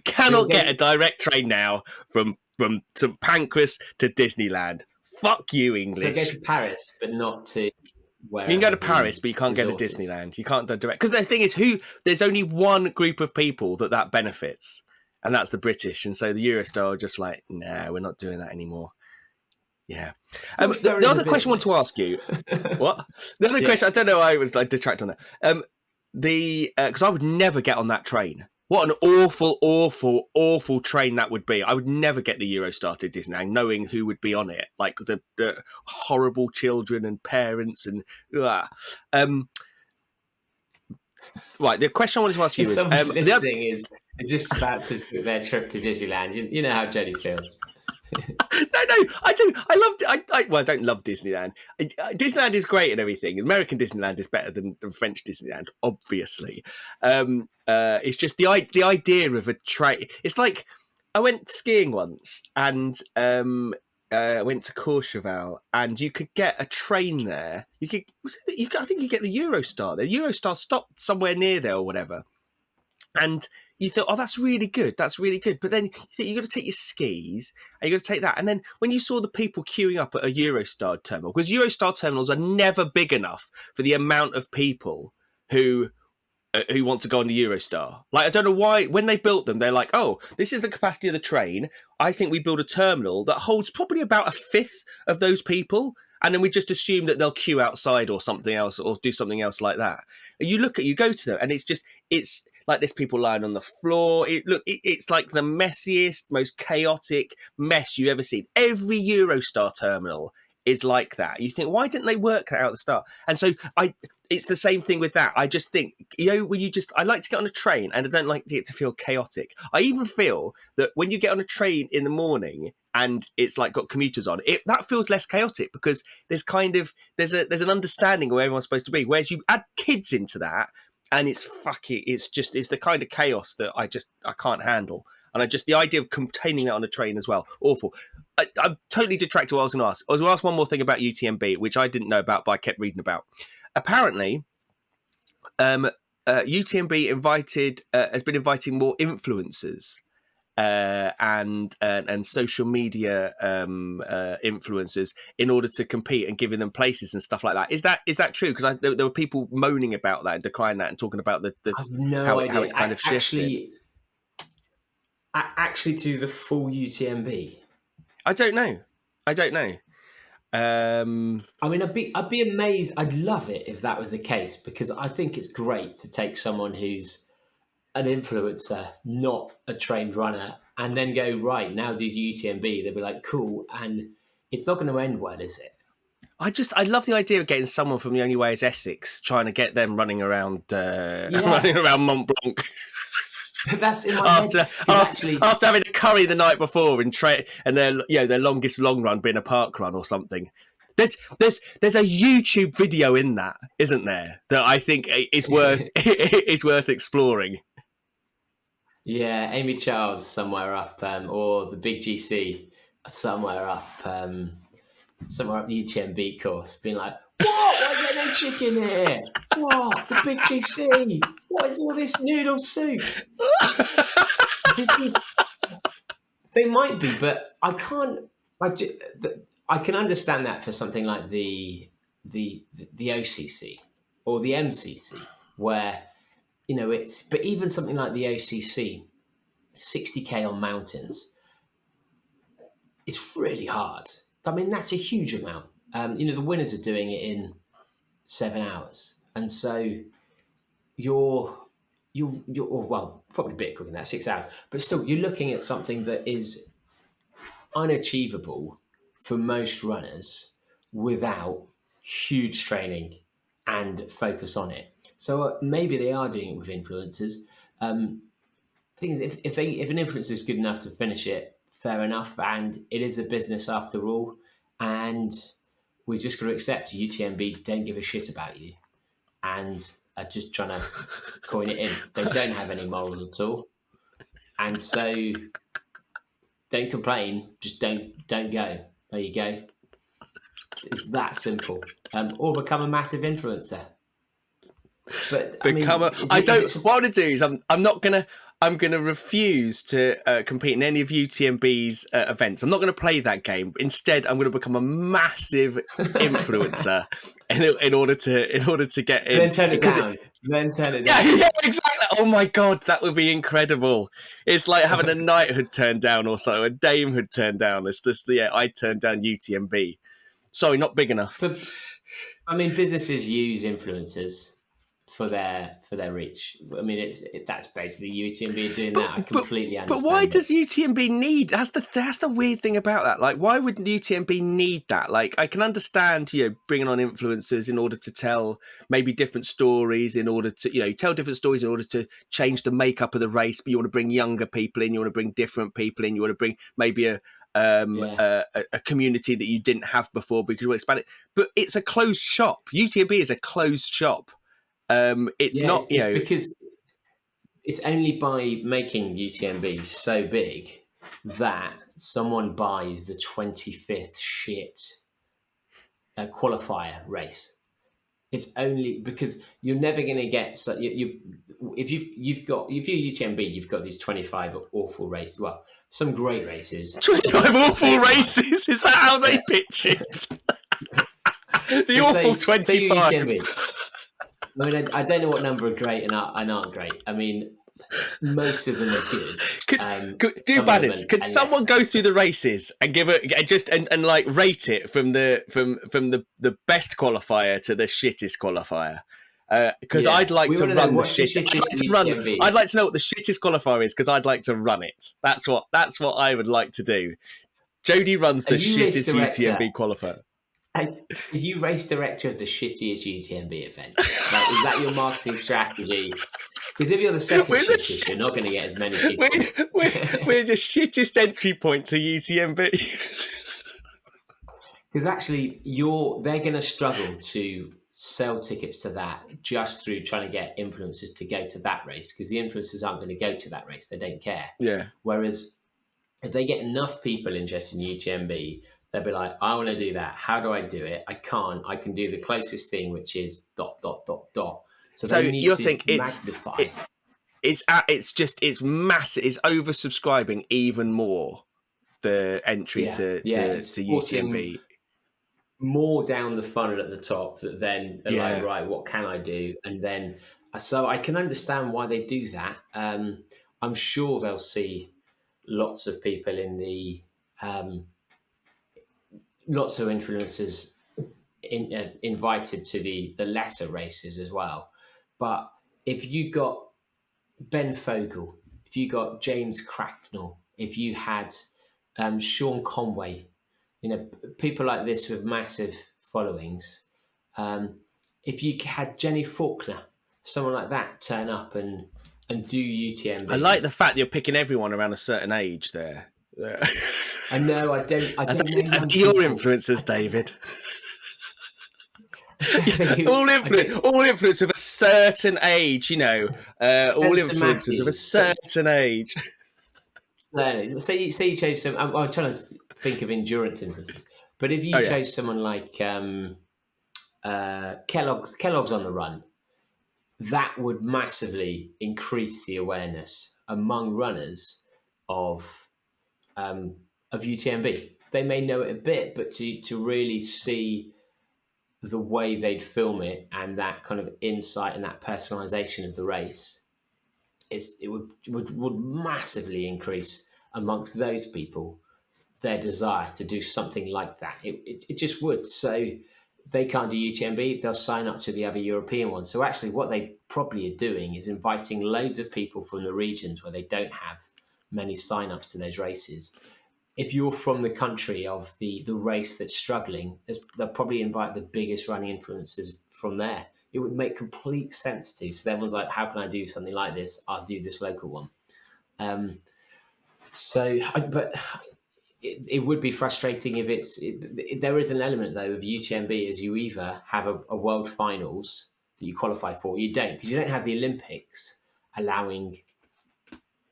Speaker 2: cannot get a direct train now from St Pancras to Disneyland. Fuck you, English.
Speaker 1: So go to Paris, but not to where
Speaker 2: you can go to Paris, but you can't go to Disneyland. You can't go direct, because the thing is, there's only one group of people that benefits, and that's the British. And so the Eurostar are just like, nah, we're not doing that anymore. Yeah. The other question I want to ask you, what? The other question, I don't know why I was like detract on that. Because I would never get on that train. What an awful, awful, awful train that would be. I would never get the Eurostar to Disneyland, knowing who would be on it, like the horrible children and parents and. Right, the question I wanted to ask you is:
Speaker 1: this thing is just about to book their trip to Disneyland. You know how Jody feels.
Speaker 2: No, I do. I don't love Disneyland. Disneyland is great and everything. American Disneyland is better than French Disneyland, obviously. It's just the idea of a train. It's like I went skiing once, and I went to Courchevel, and you could get a train there. I think you get the Eurostar. The Eurostar stopped somewhere near there or whatever, and you thought, oh, that's really good. But then you think you've got to take your skis and you've got to take that. And then when you saw the people queuing up at a Eurostar terminal, because Eurostar terminals are never big enough for the amount of people who want to go on the Eurostar. Like, I don't know why, when they built them, they're like, oh, this is the capacity of the train. I think we build a terminal that holds probably about a fifth of those people. And then we just assume that they'll queue outside or something else, or do something else like that. And you go to them, and it's like there's people lying on the floor. It's like the messiest, most chaotic mess you've ever seen. Every Eurostar terminal is like that. You think, why didn't they work that out at the start? And so it's the same thing with that. I just think, when I like to get on a train, and I don't like it to feel chaotic. I even feel that when you get on a train in the morning and it's like got commuters on, that feels less chaotic, because there's an understanding of where everyone's supposed to be. Whereas you add kids into that, and it's the kind of chaos that I can't handle. And the idea of containing that on a train as well, awful. I'm totally detracted what I was going to ask. I was going to ask one more thing about UTMB, which I didn't know about, but I kept reading about. Apparently, UTMB has been inviting more influencers and social media influencers in order to compete, and giving them places and stuff like that. Is that true? Because there were people moaning about that and decrying that and talking about how it's kind of shifted.
Speaker 1: Actually, to the full UTMB,
Speaker 2: I don't know.
Speaker 1: I mean, I'd be amazed. I'd love it if that was the case, because I think it's great to take someone who's an influencer, not a trained runner, and then go, right, now do the UTMB. They'll be like, cool, and it's not going to end well, is it?
Speaker 2: I love the idea of getting someone from The Only Way is Essex, trying to get them running around Mont Blanc.
Speaker 1: That's in my head.
Speaker 2: After having a curry the night before and their longest long run being a park run or something. There's a YouTube video in that, isn't there? That I think is worth is worth exploring.
Speaker 1: Yeah, Amy Childs somewhere up, or the Big GC somewhere up the UTMB course, being like, "What? Why is there no chicken here? What? The Big GC? What is all this noodle soup?" Because they might be, but I can't. I can understand that for something like the OCC or the MCC, where it's. But even something like the OCC, 60K on mountains, it's really hard. I mean, that's a huge amount. The winners are doing it in 7 hours, and so you're well, probably a bit quicker than that, 6 hours, but still, you're looking at something that is unachievable for most runners without huge training and focus on it. So maybe they are doing it with influencers. The thing is, if an influencer is good enough to finish it, fair enough, and it is a business after all, and we're just going to accept UTMB don't give a shit about you and are just trying to coin it in. They don't have any morals at all, and so don't complain. Just don't go. There you go. It's that simple. Or become a massive influencer. But
Speaker 2: What I want to do is I'm gonna refuse to compete in any of UTMB's events. I'm not going to play that game. Instead, I'm going to become a massive influencer in order to get in.
Speaker 1: Then turn it down.
Speaker 2: Yeah, exactly. Oh my god, that would be incredible. It's like having a knighthood turned down or so, a damehood turned down. It's just I turned down UTMB. Sorry, not big enough.
Speaker 1: Businesses use influencers for their reach. I mean, that's basically UTMB doing that. I completely understand.
Speaker 2: But why does UTMB need? That's the weird thing about that. Like, why would UTMB need that? Like, I can understand bringing on influencers in order to tell maybe different stories, in order to tell different stories in order to change the makeup of the race. But you want to bring younger people in, you want to bring different people in, you want to bring maybe a community that you didn't have before because you want to expand it. But it's a closed shop. UTMB is a closed shop. It's
Speaker 1: because it's only by making UTMB so big that someone buys the 25th shit qualifier race. It's only because you're never going to get if you're UTMB, you've got these 25 awful races. Well, some great races.
Speaker 2: 25 awful races. Is that how they pitch it? The awful 25.
Speaker 1: I mean, I don't know what number are great and aren't great. I mean, most of them are good.
Speaker 2: Do baddies. Could someone go through the races and give it and like rate it from the best qualifier to the shittest qualifier? Because I'd like to run the shittest. I'd like to know what the shittest qualifier is because I'd like to run it. That's what I would like to do. Jody runs the shittest UTMB qualifier.
Speaker 1: Are you race director of the shittiest UTMB event? Like, is that your marketing strategy? Because if you're the second shittest, you're not going to get as many people.
Speaker 2: We're the shittest entry point to UTMB.
Speaker 1: Because actually, they're going to struggle to sell tickets to that just through trying to get influencers to go to that race, because the influencers aren't going to go to that race. They don't care.
Speaker 2: Yeah.
Speaker 1: Whereas if they get enough people interested in UTMB, they'll be like, I want to do that. How do I do it? I can't. I can do the closest thing, which is ... So they need to magnify.
Speaker 2: It's massive. It's oversubscribing even more the entry to UTMB.
Speaker 1: More down the funnel at the top that then are like, right, what can I do? And then, so I can understand why they do that. I'm sure they'll see lots of people in the... lots of influencers invited to the lesser races as well. But if you got Ben Fogle, if you got James Cracknell, if you had Sean Conway, people like this with massive followings, if you had Jenny Faulkner, someone like that turn up and do UTMB.
Speaker 2: I like the fact that you're picking everyone around a certain age there.
Speaker 1: I know, I don't know.
Speaker 2: Your influencers, David. all influence of a certain age, all
Speaker 1: Spencer
Speaker 2: influencers of a
Speaker 1: Matthews.
Speaker 2: certain age.
Speaker 1: Say you chose some. I'm trying to think of endurance influences, but if you chose someone like Kellogg's on the run, that would massively increase the awareness among runners of UTMB. They may know it a bit, but to really see the way they'd film it and that kind of insight and that personalization of the race, it would massively increase amongst those people their desire to do something like that. It just would. So they can't do UTMB, they'll sign up to the other European ones. So actually what they probably are doing is inviting loads of people from the regions where they don't have many sign-ups to those races. If you're from the country of the race that's struggling, they'll probably invite the biggest running influencers from there. It would make complete sense to. So everyone's like, how can I do something like this? I'll do this local one. But it would be frustrating if there is an element though of UTMB as you either have a world finals that you qualify for, or you don't, because you don't have the Olympics allowing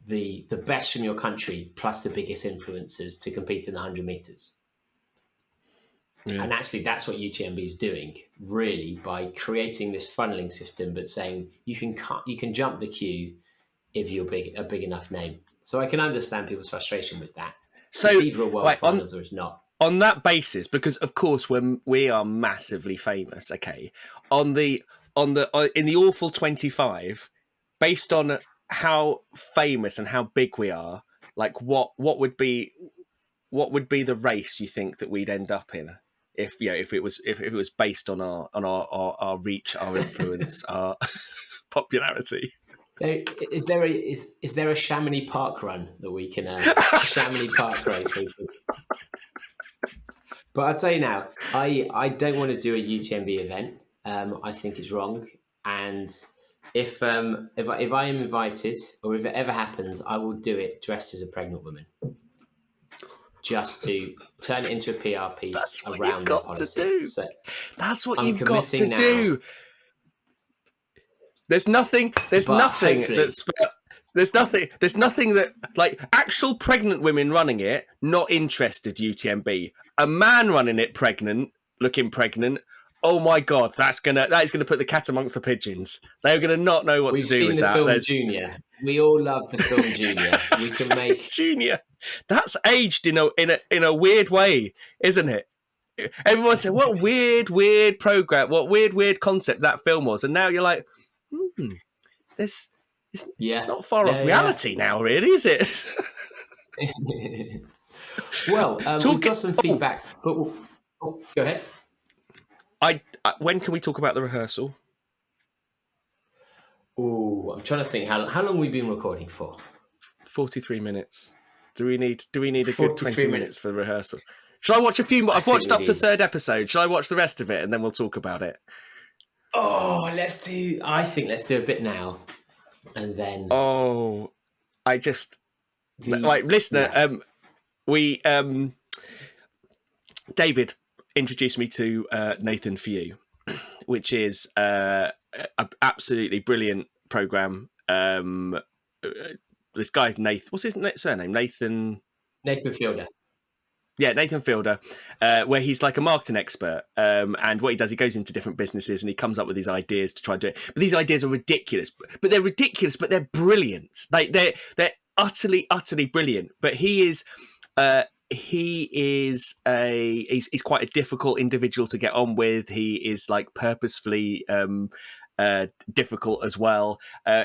Speaker 1: the best from your country plus the biggest influencers to compete in the 100 meters. Yeah. And actually that's what UTMB is doing really by creating this funneling system, but saying you can jump the queue if you're a big enough name. So I can understand people's frustration with that. So it's either a world finals or it's not.
Speaker 2: On that basis, because of course when we are massively famous, okay, in the awful 25, based on how famous and how big we are, like what would be the race you think that we'd end up in if it was based on our reach, our influence, our popularity?
Speaker 1: So is there a Chamonix Park run that we can Chamonix Park race? But I'll tell you now, I don't want to do a UTMB event. I think it's wrong. And if I am invited, or if it ever happens, I will do it dressed as a pregnant woman, just to turn it into a PR piece around the policy. So
Speaker 2: that's what you've got to do. There's nothing that like actual pregnant women running it, not interested UTMB. A man running it looking pregnant. Oh my God, that is gonna put the cat amongst the pigeons. They're gonna not know what to do with that.
Speaker 1: We've seen the film Junior. We all love the film Junior. We can make
Speaker 2: Junior. That's aged in a weird way, isn't it? Everyone said, "What weird program? What weird concept that film was?" And now you're like, it's not far off reality now, really, is it?
Speaker 1: Well, we've got some feedback, but go ahead.
Speaker 2: When can we talk about the rehearsal?
Speaker 1: Oh, I'm trying to think. How long have we been recording for?
Speaker 2: 43 minutes. Do we need a good 20 minutes for the rehearsal? Should I watch a few more? I've watched up to third episode. Should I watch the rest of it and then we'll talk about it?
Speaker 1: Oh, let's do a bit now, and then.
Speaker 2: Oh, listener. Yeah. David introduced me to Nathan For You, which is an absolutely brilliant program. This guy Nathan, what's his surname? Nathan
Speaker 1: Fielder.
Speaker 2: Yeah, Nathan Fielder, where he's like a marketing expert. And what he does, he goes into different businesses and he comes up with these ideas to try and do it. But these ideas are ridiculous. But they're brilliant. They're utterly, utterly brilliant. But he's quite a difficult individual to get on with. He is like purposefully difficult as well.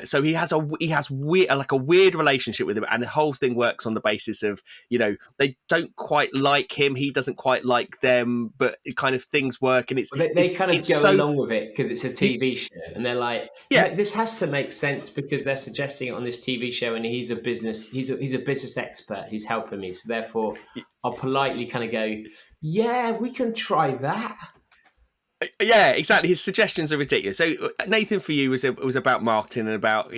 Speaker 2: So he has a weird relationship with him, and the whole thing works on the basis of, they don't quite like him, he doesn't quite like them, but it kind of things work, and
Speaker 1: they kind of go along with it because it's a TV show, and they're like, yeah, this has to make sense because they're suggesting it on this TV show, and he's a business expert who's helping me, so therefore I'll politely kind of go, yeah, we can try that.
Speaker 2: Yeah, exactly. His suggestions are ridiculous. So Nathan For You was about marketing and about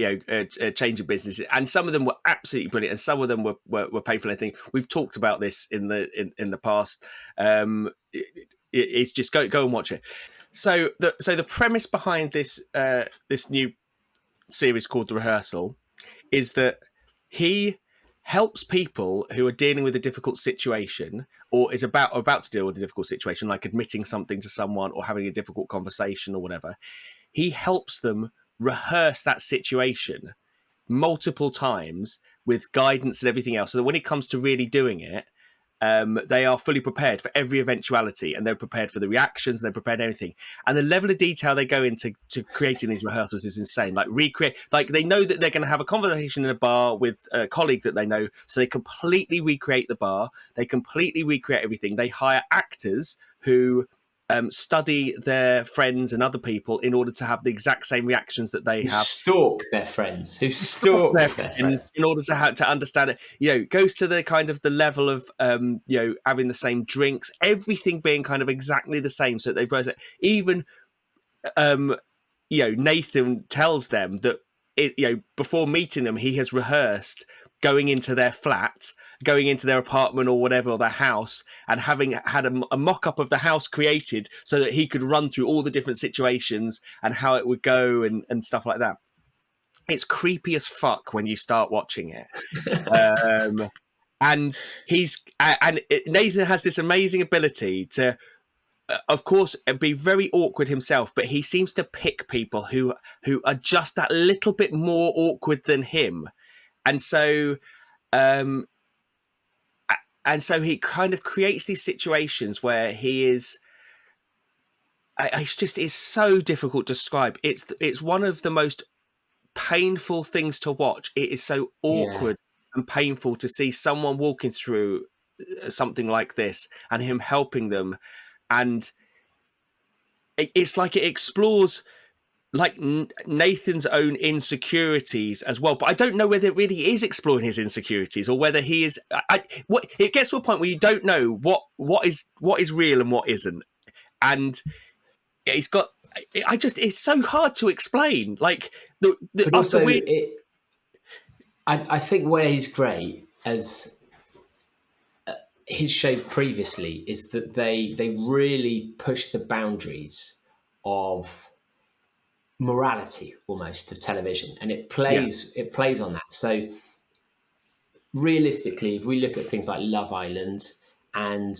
Speaker 2: changing businesses, and some of them were absolutely brilliant, and some of them were painful. I think we've talked about this in the past. It's just go and watch it. So the premise behind this this new series called The Rehearsal is that he helps people who are dealing with a difficult situation, or is about to deal with a difficult situation, like admitting something to someone or having a difficult conversation or whatever. He helps them rehearse that situation multiple times with guidance and everything else, so that when it comes to really doing it, they are fully prepared for every eventuality, and they're prepared for the reactions, and they're prepared everything. And the level of detail they go into to creating these rehearsals is insane. Like recreate, like they know that they're going to have a conversation in a bar with a colleague that they know, so they completely recreate the bar. They completely recreate everything. They hire actors who study their friends and other people in order to have the exact same reactions that they
Speaker 1: Who
Speaker 2: have.
Speaker 1: stalk their friends? Who
Speaker 2: Stalk
Speaker 1: stalk
Speaker 2: their
Speaker 1: their
Speaker 2: friends
Speaker 1: friends?
Speaker 2: in order to have to understand it. Goes to the kind of the level of having the same drinks, everything being kind of exactly the same. So they've realized it. Even Nathan tells them that before meeting them, he has rehearsed going into their flat, going into their apartment or whatever, or their house, and having had a mock-up of the house created so that he could run through all the different situations and how it would go and stuff like that. It's creepy as fuck when you start watching it. And Nathan has this amazing ability to, of course, be very awkward himself, but he seems to pick people who are just that little bit more awkward than him, and so he kind of creates these situations where he is. It's so difficult to describe. It's one of the most painful things to watch. It is so
Speaker 1: Yeah.
Speaker 2: awkward and painful to see someone walking through something like this and him helping them, and it's like it explores like Nathan's own insecurities as well. But I don't know whether it really is exploring his insecurities or whether he is. It gets to a point where you don't know what is real and what isn't, and he's got. It's so hard to explain. Like the
Speaker 1: But
Speaker 2: utter
Speaker 1: also,
Speaker 2: weird.
Speaker 1: I think where he's great as his show previously is that they really push the boundaries of morality almost of television, and it
Speaker 2: Yeah,
Speaker 1: plays on that. So realistically, if we look at things like Love Island and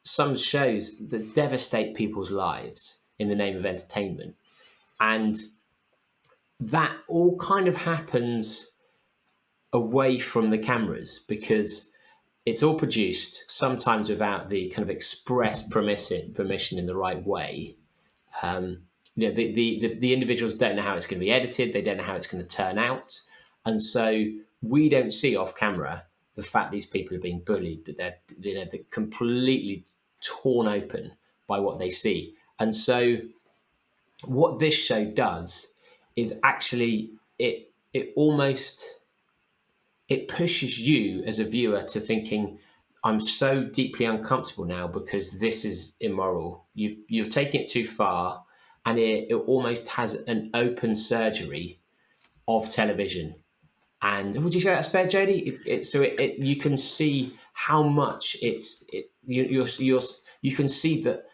Speaker 1: some shows that devastate people's lives in the name of entertainment, and that all kind of happens away from the cameras because it's all produced sometimes without the kind of express permission in the right way. The individuals don't know how it's going to be edited. They don't know how it's going to turn out. And so we don't see off camera the fact these people are being bullied, that they're completely torn open by what they see. And so what this show does is actually it pushes you as a viewer to thinking, I'm so deeply uncomfortable now because this is immoral. You've taken it too far, and it almost has an open surgery of television. And would you say that's fair, Jody? You can see how much you can see that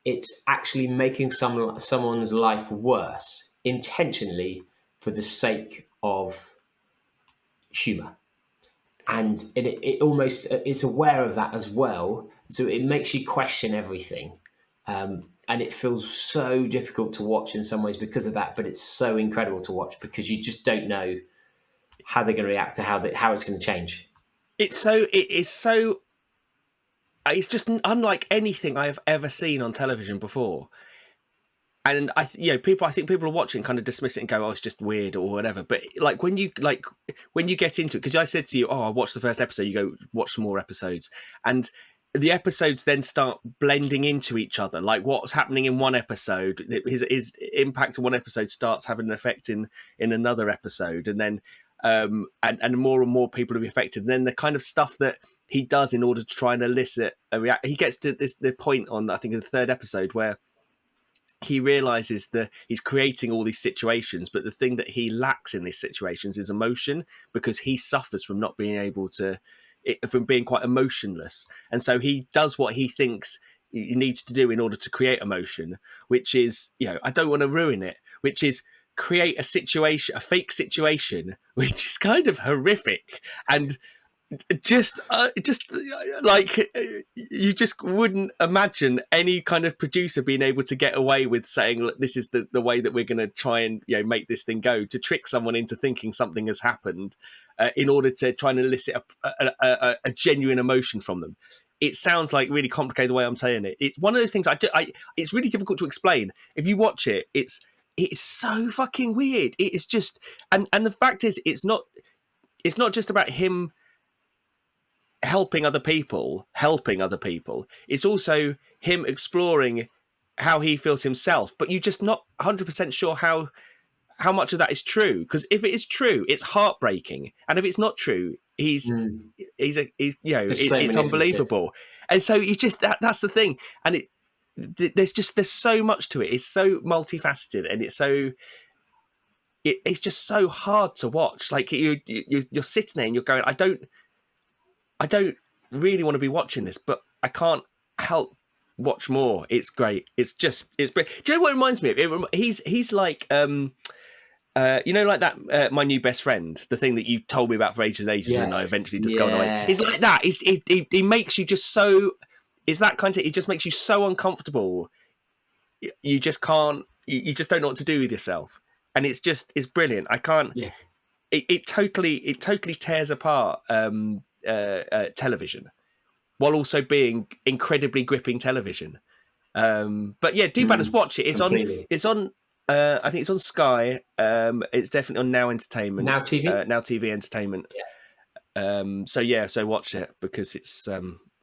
Speaker 1: it's actually making someone's life worse intentionally for the sake of humor. And it almost it's aware of that as well, so it makes you question everything, and it feels so difficult to watch in some ways because of that, but it's so incredible to watch because you just don't know how they're going to react to how it's going to change.
Speaker 2: it's just unlike anything I have ever seen on television before. And I think people are watching kind of dismiss it and go, "Oh, it's just weird" or whatever. But when you get into it, because I said to you, "Oh, I watched the first episode," you go watch some more episodes, and the episodes then start blending into each other. Like what's happening in one episode, his impact in one episode starts having an effect in another episode, and then and more people will be affected. And then the kind of stuff that he does in order to try and elicit a react, he gets to the point on, I think, in the third episode where he realizes that he's creating all these situations, but the thing that he lacks in these situations is emotion, because he suffers from not being able to, from being quite emotionless. And so he does what he thinks he needs to do in order to create emotion, which is, I don't want to ruin it, which is create a fake situation, which is kind of horrific and just like you just wouldn't imagine any kind of producer being able to get away with saying, look, this is the way that we're going to try and make this thing go, to trick someone into thinking something has happened in order to try and elicit a genuine emotion from them. It sounds like really complicated the way I'm saying it. It's one of those things it's really difficult to explain. If you watch it, it's so fucking weird. It is just, and the fact is, it's not just about him helping other people. It's also him exploring how he feels himself, but you're just not 100% sure how much of that is true. Because if it is true, it's heartbreaking, and if it's not true, it's unbelievable. And so you just that's the thing, and there's so much to it. It's so multifaceted, and it's just so hard to watch. Like you're sitting there and you're going, I don't really want to be watching this, but I can't help watch more. It's great. It's great. Do you know what it reminds me of? He's like, like that, My New Best Friend, the thing that you told me about for ages, yes. And I eventually discovered away. It's like that. He makes you just so, it's that kind of, it just makes you so uncomfortable. You just can't, you just don't know what to do with yourself. And it's brilliant. I can't, it totally tears apart, television, while also being incredibly gripping television. But yeah, do banners, watch it. It's on. I think it's on Sky. It's definitely on Now Entertainment.
Speaker 1: Now TV.
Speaker 2: Now TV Entertainment. Yeah. So watch it, because it's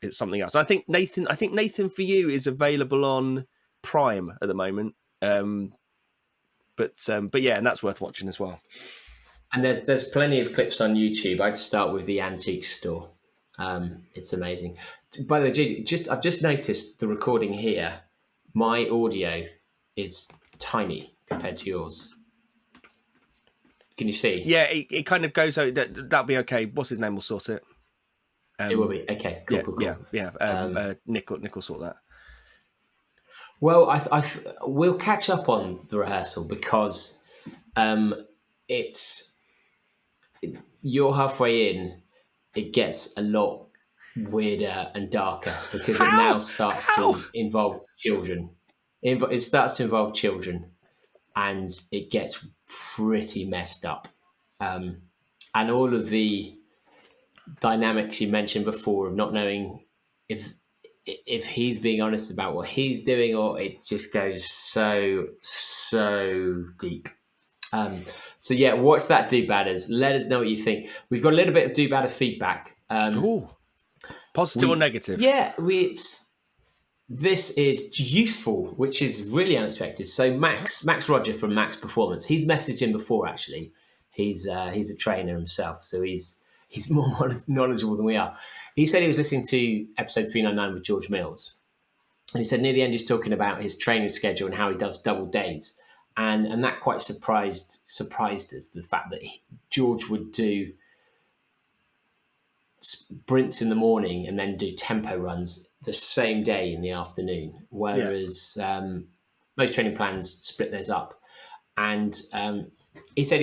Speaker 2: something else. I think Nathan For You is available on Prime at the moment. But yeah, and that's worth watching as well.
Speaker 1: And there's plenty of clips on YouTube. I'd start with the Antique Store. It's amazing. By the way, Judy, I've just noticed the recording here. My audio is tiny compared to yours. Can you see?
Speaker 2: Yeah, it kind of goes out. That'll be okay. What's his name? Will sort it.
Speaker 1: It will be okay. Cool.
Speaker 2: Yeah. Nick will sort that.
Speaker 1: Well, we'll catch up on the rehearsal, because you're halfway in. It gets a lot weirder and darker, because it now starts to involve children. It starts to involve children, and it gets pretty messed up. And all of the dynamics you mentioned before of not knowing if he's being honest about what he's doing, or it just goes so deep. So yeah, watch that Do Badders. Let us know what you think. We've got a little bit of Do Badder feedback.
Speaker 2: Positive or negative?
Speaker 1: Yeah, this is useful, which is really unexpected. So Max Roger from Max Performance, he's messaged in before, actually. He's a trainer himself, so he's more knowledgeable than we are. He said he was listening to episode 399 with George Mills, and he said near the end he's talking about his training schedule and how he does double days, and that quite surprised us, the fact that George would do sprints in the morning and then do tempo runs the same day in the afternoon, whereas most training plans split those up. And he said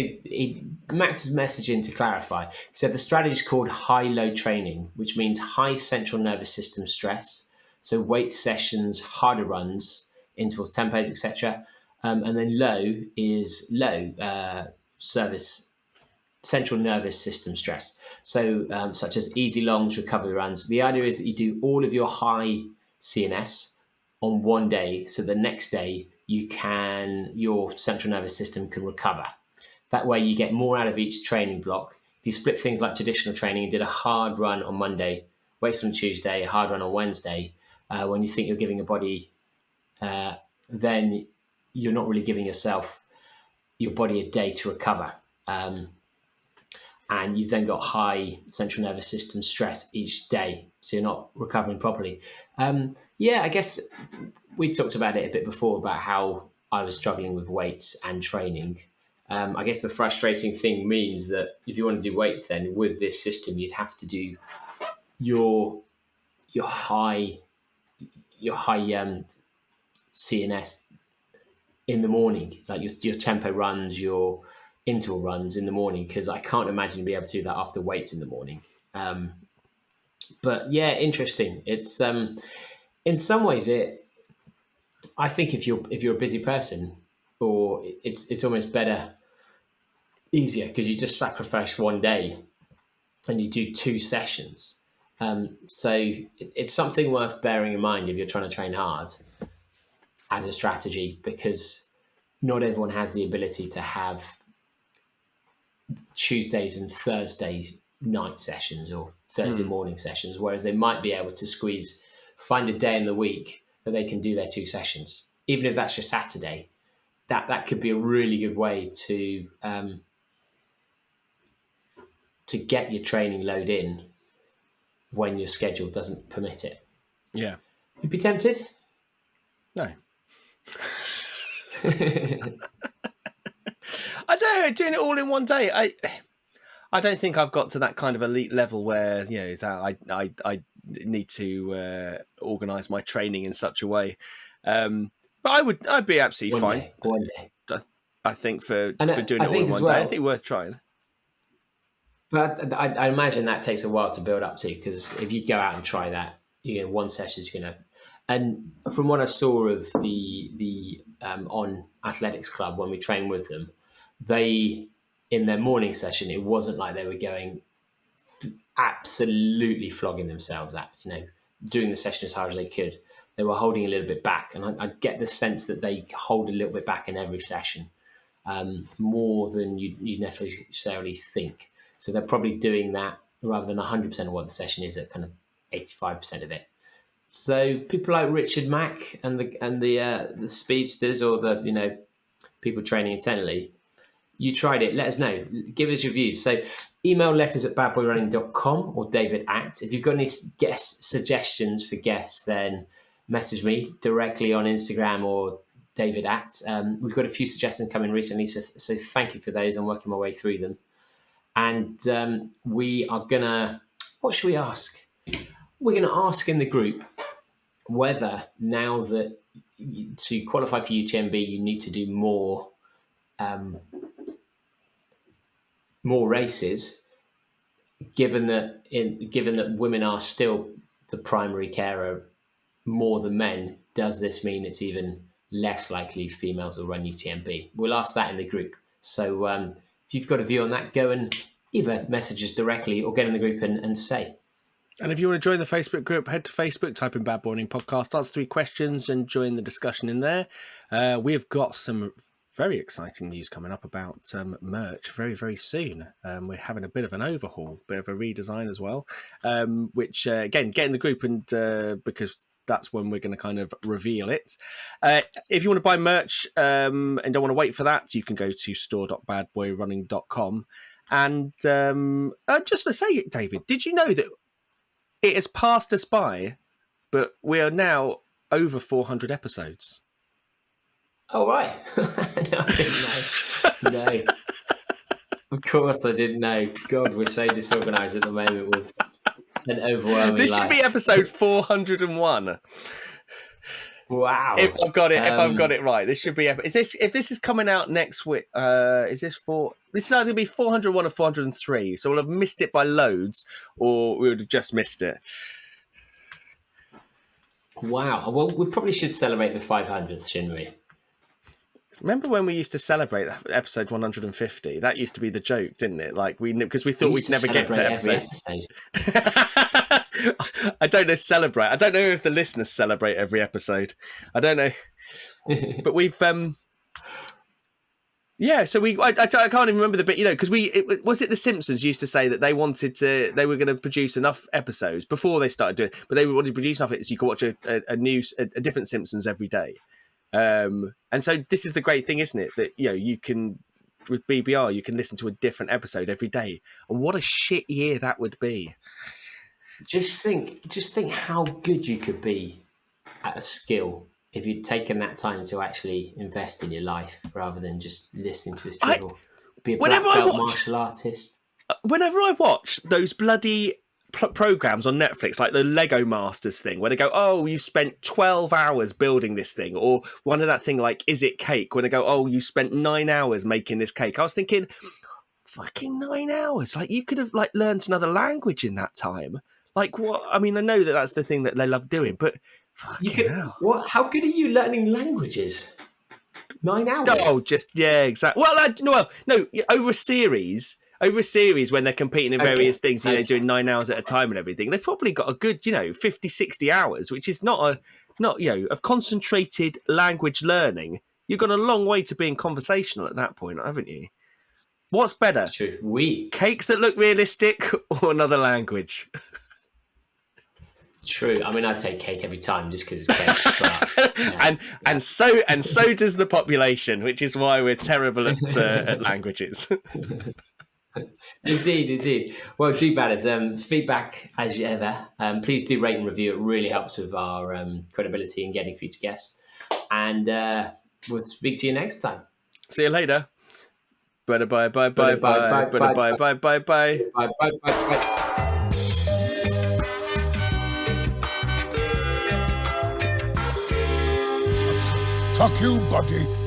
Speaker 1: Max's messaging to clarify. He said the strategy is called high-low training, which means high central nervous system stress. So weight sessions, harder runs, intervals, tempos, etc. And then low is low service central nervous system stress. So such as easy longs, recovery runs. The idea is that you do all of your high CNS on one day, so the next day your central nervous system can recover. That way you get more out of each training block. If you split things like traditional training and did a hard run on Monday, weights on Tuesday, a hard run on Wednesday, when you think you're giving your body, then you're not really giving your body a day to recover. And you've then got high central nervous system stress each day, so you're not recovering properly. I guess we talked about it a bit before, about how I was struggling with weights and training. I guess the frustrating thing means that if you want to do weights, then with this system, you'd have to do your high your high CNS in the morning, like your tempo runs, your interval runs in the morning, because I can't imagine you'd be able to do that after weights in the morning. But yeah, interesting. It's in some ways I think if you're a busy person, or it's almost better, easier, because you just sacrifice one day and you do 2 sessions. So it's something worth bearing in mind if you're trying to train hard as a strategy, because not everyone has the ability to have Tuesdays and Thursday night sessions or Thursday morning sessions, whereas they might be able to find a day in the week that they can do their 2 sessions, even if that's just Saturday. That could be a really good way to get your training load in when your schedule doesn't permit it.
Speaker 2: Yeah.
Speaker 1: You'd be tempted?
Speaker 2: No. I don't know, doing it all in one day. I don't think I've got to that kind of elite level where, you know, that I need to organise my training in such a way. But I'd be absolutely fine.
Speaker 1: One day.
Speaker 2: I think for doing it all in one day, I think worth trying.
Speaker 1: But I imagine that takes a while to build up to, because if you go out and try that, one session is going to. And from what I saw of the On Athletics Club when we trained with them, they, in their morning session, it wasn't like they were going absolutely flogging themselves at, doing the session as hard as they could. They were holding a little bit back, and I get the sense that they hold a little bit back in every session, more than you necessarily think. So they're probably doing that rather than 100% of what the session is, at kind of 85% of it. So people like Richard Mack and the speedsters, or the people training internally, you tried it, let us know. Give us your views. So email letters@badboyrunning.com or David at. If you've got any guest suggestions for guests, then message me directly on Instagram or David at. We've got a few suggestions coming recently, so thank you for those. I'm working my way through them. And we are going to, what should we ask? We're going to ask in the group whether, now that to qualify for UTMB, you need to do more races, given that women are still the primary carer more than men. Does this mean it's even less likely females will run UTMB? We'll ask that in the group. So if you've got a view on that, go and either message us directly or get in the group and say.
Speaker 2: And if you want to join the Facebook group, head to Facebook, type in Bad Morning Podcast, answer 3 questions and join the discussion in there. We have got some very exciting news coming up about merch very, very soon. We're having a bit of an overhaul, bit of a redesign as well, which, again, get in the group, and because that's when we're going to kind of reveal it. If you want to buy merch and don't want to wait for that, you can go to store.badboyrunning.com. And just to say it, David, did you know that it has passed us by, but we are now over 400 episodes?
Speaker 1: Oh, right. No, I didn't know. No. Of course I didn't know. God, we're so disorganised at the moment with an overwhelming
Speaker 2: This should be episode 401.
Speaker 1: Wow.
Speaker 2: If I've got it right, this should be. If this is coming out next week, this is either going to be 401 or 403. So we'll have missed it by loads, or we would have just missed it.
Speaker 1: Wow. Well, we probably should celebrate the 500th, shouldn't we?
Speaker 2: Remember when we used to celebrate episode 150? That used to be the joke, didn't it? Like because we thought we'd never get to episode. I don't know. Celebrate. I don't know if the listeners celebrate every episode. I don't know, but we've yeah. So I can't even remember the bit, because was it the Simpsons used to say that they were going to produce enough episodes before they started doing it, but they wanted to produce enough so you could watch a different Simpsons every day. And so this is the great thing, isn't it? That you can, with BBR, you can listen to a different episode every day. And what a shit year that would be.
Speaker 1: Just think how good you could be at a skill if you'd taken that time to actually invest in your life rather than just listening to this drivel. Be a black belt martial artist.
Speaker 2: Whenever I watch those bloody programs on Netflix, like the Lego Masters thing, where they go, "Oh, you spent 12 hours building this thing," or one of that thing like "Is it cake?" when they go, "Oh, you spent 9 hours making this cake." I was thinking, fucking 9 hours! Like you could have like learned another language in that time. Like what? I mean, I know that that's the thing that they love doing, but fucking hell.
Speaker 1: What? How good are you learning languages? 9 hours.
Speaker 2: Oh, just yeah, exactly. Well, no, over a series when they're competing in various things, doing 9 hours at a time and everything, they've probably got a good, 50, 60 hours, which is not of concentrated language learning. You've got a long way to being conversational at that point, haven't you? What's better?
Speaker 1: True.
Speaker 2: Cakes that look realistic or another language?
Speaker 1: True. I mean, I'd take cake every time just because it's cake. But,
Speaker 2: and so does the population, which is why we're terrible at languages.
Speaker 1: Indeed. Well, do bad. Feedback as ever. Please do rate and review. It really helps with our credibility and getting future guests. And we'll speak to you next time.
Speaker 2: See you later. Bye.
Speaker 3: Fuck you, buddy.